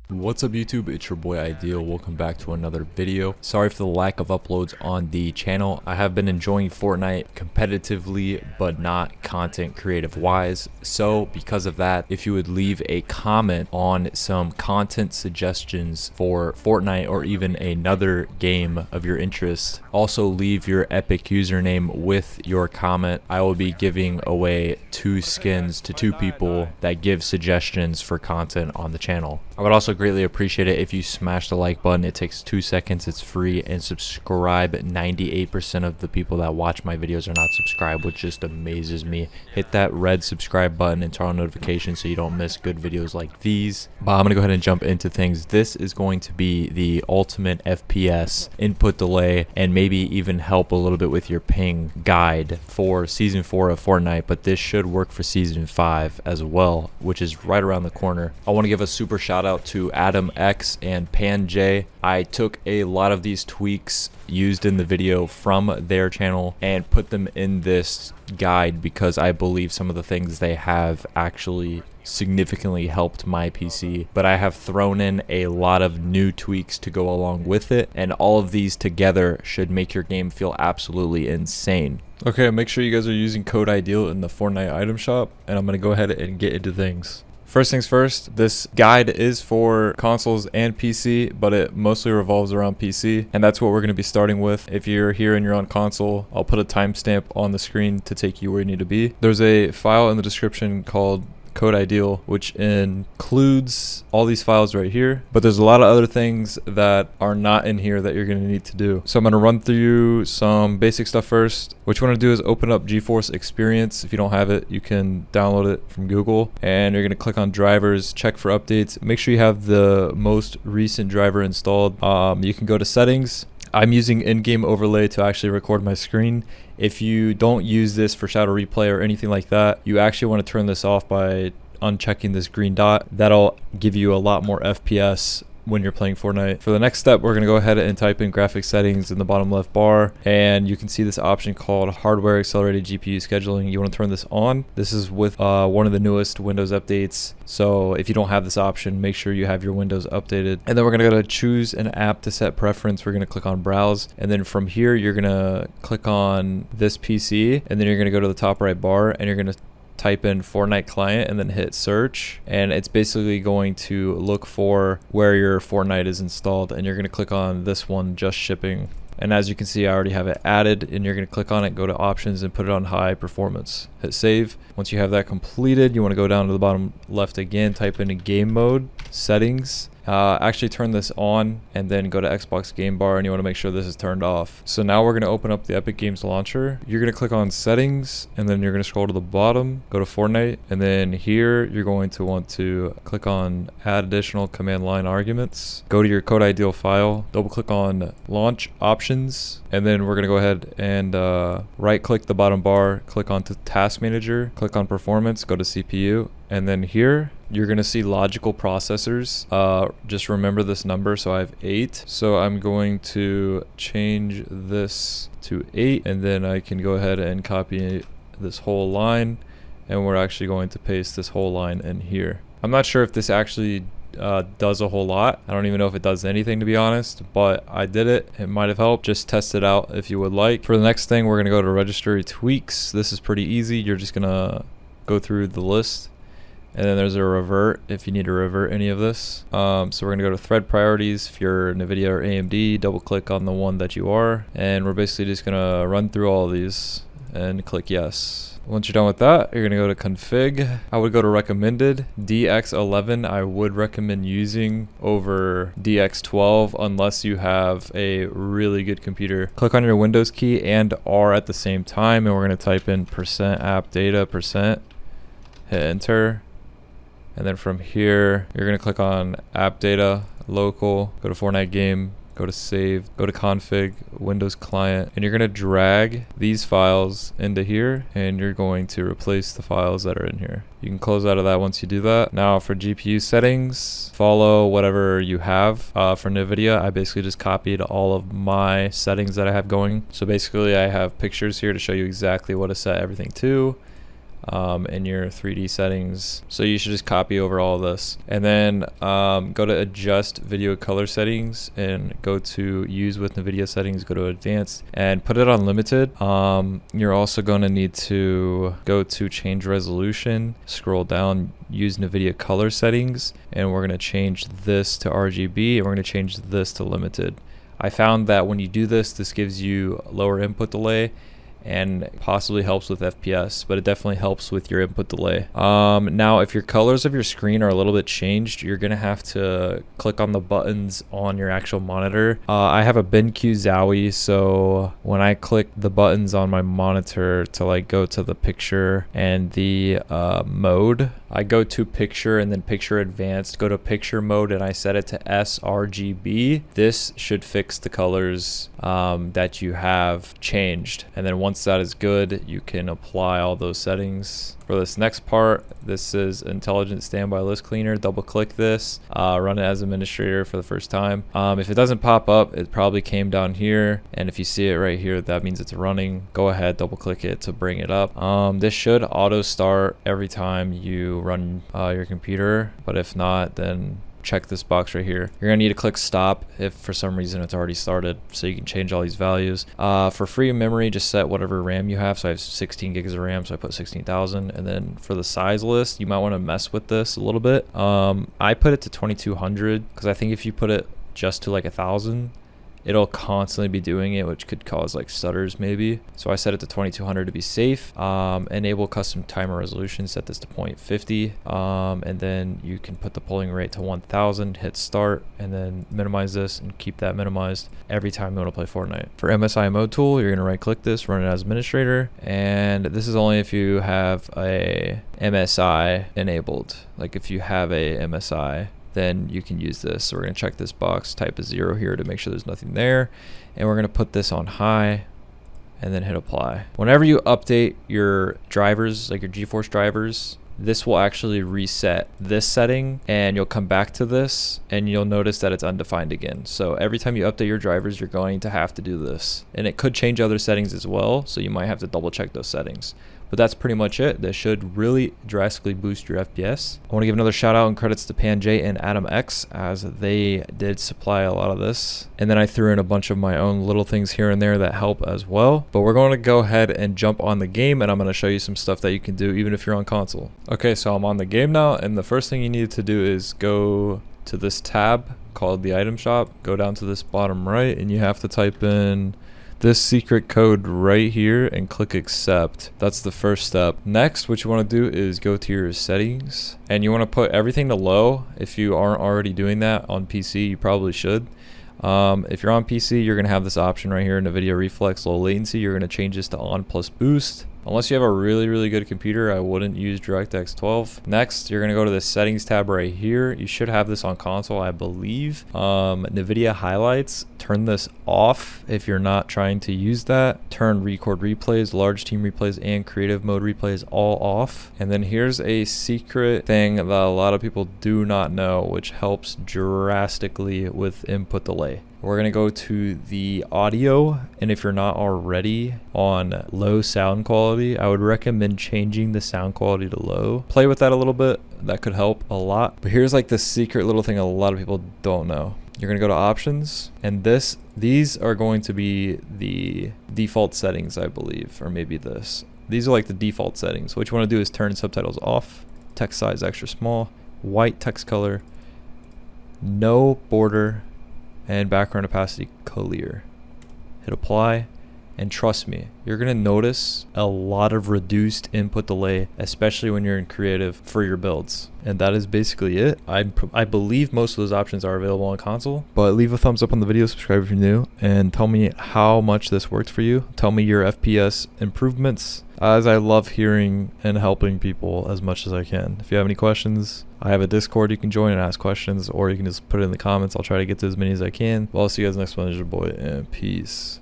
What's up YouTube, it's your boy Ideal. Welcome back to another video. Sorry for the lack of uploads on the channel. I have been enjoying Fortnite competitively but not content creative wise. So because of that, if you would leave a comment on some content suggestions for Fortnite or even another game of your interest, also leave your epic username with your comment. I will be giving away 2 skins to 2 people that give suggestions for content on the channel. I would also greatly appreciate it if you smash the like button. It takes 2 seconds, it's free, and subscribe. 98% of the people that watch my videos are not subscribed, which just amazes me. Hit that red subscribe button and turn on notifications so you don't miss good videos like these. But I'm gonna go ahead and jump into things. This is going to be the ultimate FPS input delay and maybe even help a little bit with your ping guide for season 4 of Fortnite, but this should work for season 5 as well, which is right around the corner. I want to give a super shout out to Adam X and Pan J. I took a lot of these tweaks used in the video from their channel and put them in this guide because I believe some of the things they have actually significantly helped my PC, but I have thrown in a lot of new tweaks to go along with it, and all of these together should make your game feel absolutely insane. Okay, make sure you guys are using code IDEAL in the Fortnite item shop, and I'm gonna go ahead and get into things. First things first, this guide is for consoles and PC, but it mostly revolves around PC, and that's what we're going to be starting with. If you're here and you're on console, I'll put a timestamp on the screen to take you where you need to be. There's a file in the description called Code IDEAL, which includes all these files right here, but there's a lot of other things that are not in here that you're going to need to do. So I'm going to run through some basic stuff first. What you want to do is open up Geforce Experience. If you don't have it, you can download it from Google, and you're going to click on drivers, check for updates. Make sure you have the most recent driver installed. You can go to settings. I'm using in-game overlay to actually record my screen. If you don't use this for shadow replay or anything like that, you actually want to turn this off by unchecking this green dot. That'll give you a lot more FPS when you're playing Fortnite. For the next step, we're going to go ahead and type in graphic settings in the bottom left bar, and you can see this option called hardware accelerated GPU scheduling. You want to turn this on. This is with one of the newest Windows updates, so if you don't have this option, make sure you have your Windows updated. And then we're going to go to choose an app to set preference. We're going to click on browse, and then from here you're going to click on this PC, and then you're going to go to the top right bar, and you're going to type in Fortnite client and then hit search, and it's basically going to look for where your Fortnite is installed, and you're going to click on this one, just shipping. And as you can see, I already have it added, and you're going to click on it, go to options, and put it on high performance. Hit save. Once you have that completed, you want to go down to the bottom left again, type in game mode, settings. Actually turn this on, and then go to Xbox game bar, and you want to make sure this is turned off. So now we're going to open up the Epic Games launcher. You're going to click on settings, and then you're going to scroll to the bottom, go to Fortnite, and then here you're going to want to click on add additional command line arguments. Go to your code IDEAL file, double click on launch options, and then we're going to go ahead and right click the bottom bar, click on to task manager, click on performance, go to CPU, and then here you're going to see logical processors. Just remember this number, so I have 8, so I'm going to change this to 8, and then I can go ahead and copy this whole line, and we're actually going to paste this whole line in here. I'm not sure if this actually does a whole lot. I don't even know if it does anything, to be honest, but I did it. It might have helped. Just test it out if you would like. For the next thing, we're going to go to registry tweaks. This is pretty easy. You're just going to go through the list, and then there's a revert if you need to revert any of this. So we're going to go to thread priorities. If you're Nvidia or AMD, double click on the one that you are, and we're basically just going to run through all of these and click yes. Once you're done with that, you're going to go to config. I would go to recommended. DX11 I would recommend using over DX12 unless you have a really good computer. Click on your Windows key and R at the same time, and we're going to type in %app data %, hit enter. And then from here, you're going to click on app data, local, go to Fortnite game, go to save, go to config, Windows client, and you're going to drag these files into here, and you're going to replace the files that are in here. You can close out of that once you do that. Now for GPU settings, follow whatever you have. For Nvidia, I basically just copied all of my settings that I have going. So basically I have pictures here to show you exactly what to set everything to. in your 3D settings. So you should just copy over all of this, and then go to adjust video color settings and go to use with Nvidia settings, go to advanced and put it on limited. You're also going to need to go to change resolution, scroll down, use Nvidia color settings, and we're going to change this to RGB, and we're going to change this to limited. I found that when you do this, this gives you lower input delay and possibly helps with FPS, but it definitely helps with your input delay. Now, if your colors of your screen are a little bit changed, you're gonna have to click on the buttons on your actual monitor. I have a BenQ Zowie, so when I click the buttons on my monitor to like go to the picture and the mode, I go to picture and then picture advanced, go to picture mode, and I set it to sRGB. This should fix the colors that you have changed, and then once that is good, you can apply all those settings. For this next part, this is intelligent standby list cleaner. Double click this, run it as administrator for the first time. If it doesn't pop up, it probably came down here, and if you see it right here, that means it's running. Go ahead, double click it to bring it up. This should auto start every time you run your computer, but if not, then check this box right here. You're gonna need to click stop if for some reason it's already started, so you can change all these values. For free memory, just set whatever RAM you have. So I have 16 gigs of RAM, so I put 16,000. And then for the size list, you might want to mess with this a little bit. I put it to 2200 because I think if you put it just to like 1000, it'll constantly be doing it, which could cause like stutters maybe. So I set it to 2200 to be safe. Enable custom timer resolution, set this to 0.50. And then you can put the polling rate to 1000, hit start, and then minimize this and keep that minimized every time you want to play Fortnite. For MSI mode tool, you're gonna right click this, run it as administrator. And this is only if you have a MSI enabled. Like if you have a MSI, then you can use this. So we're gonna check this box, type a 0 here to make sure there's nothing there. And we're gonna put this on high and then hit apply. Whenever you update your drivers, like your Geforce drivers, this will actually reset this setting, and you'll come back to this and you'll notice that it's undefined again. So every time you update your drivers, you're going to have to do this, and it could change other settings as well. So you might have to double check those settings. But that's pretty much it. That should really drastically boost your FPS. I want to give another shout out and credits to PanJ and Adam X, as they did supply a lot of this. And then I threw in a bunch of my own little things here and there that help as well. But we're going to go ahead and jump on the game, and I'm going to show you some stuff that you can do even if you're on console. Okay, so I'm on the game now, and the first thing you need to do is go to this tab called the item shop. Go down to this bottom right, and you have to type in this secret code right here and click accept. That's the first step. Next, what you want to do is go to your settings, and you want to put everything to low. If you aren't already doing that on PC, you probably should. If you're on PC, you're going to have this option right here, Nvidia Reflex Low Latency. You're going to change this to on plus boost. Unless you have a really good computer, I wouldn't use DirectX 12. Next, you're going to go to the settings tab right here. You should have this on console, I believe. Nvidia highlights, turn this off if you're not trying to use that. Turn record replays, large team replays, and creative mode replays all off. And then here's a secret thing that a lot of people do not know, which helps drastically with input delay. We're going to go to the audio, and if you're not already on low sound quality, I would recommend changing the sound quality to low. Play with that a little bit. That could help a lot. But here's like the secret little thing a lot of people don't know. You're going to go to options, and these are going to be the default settings, I believe, or maybe this. These are like the default settings. What you want to do is turn subtitles off, text size extra small, white text color, no border, and background opacity clear. Hit apply, and trust me, you're gonna notice a lot of reduced input delay, especially when you're in creative for your builds. And that is basically it. I believe most of those options are available on console, but leave a thumbs up on the video, subscribe if you're new, and tell me how much this worked for you. Tell me your FPS improvements, as I love hearing and helping people as much as I can. If you have any questions, I have a Discord you can join and ask questions, or you can just put it in the comments. I'll try to get to as many as I can. Well, I'll see you guys next one. It's your boy, and peace.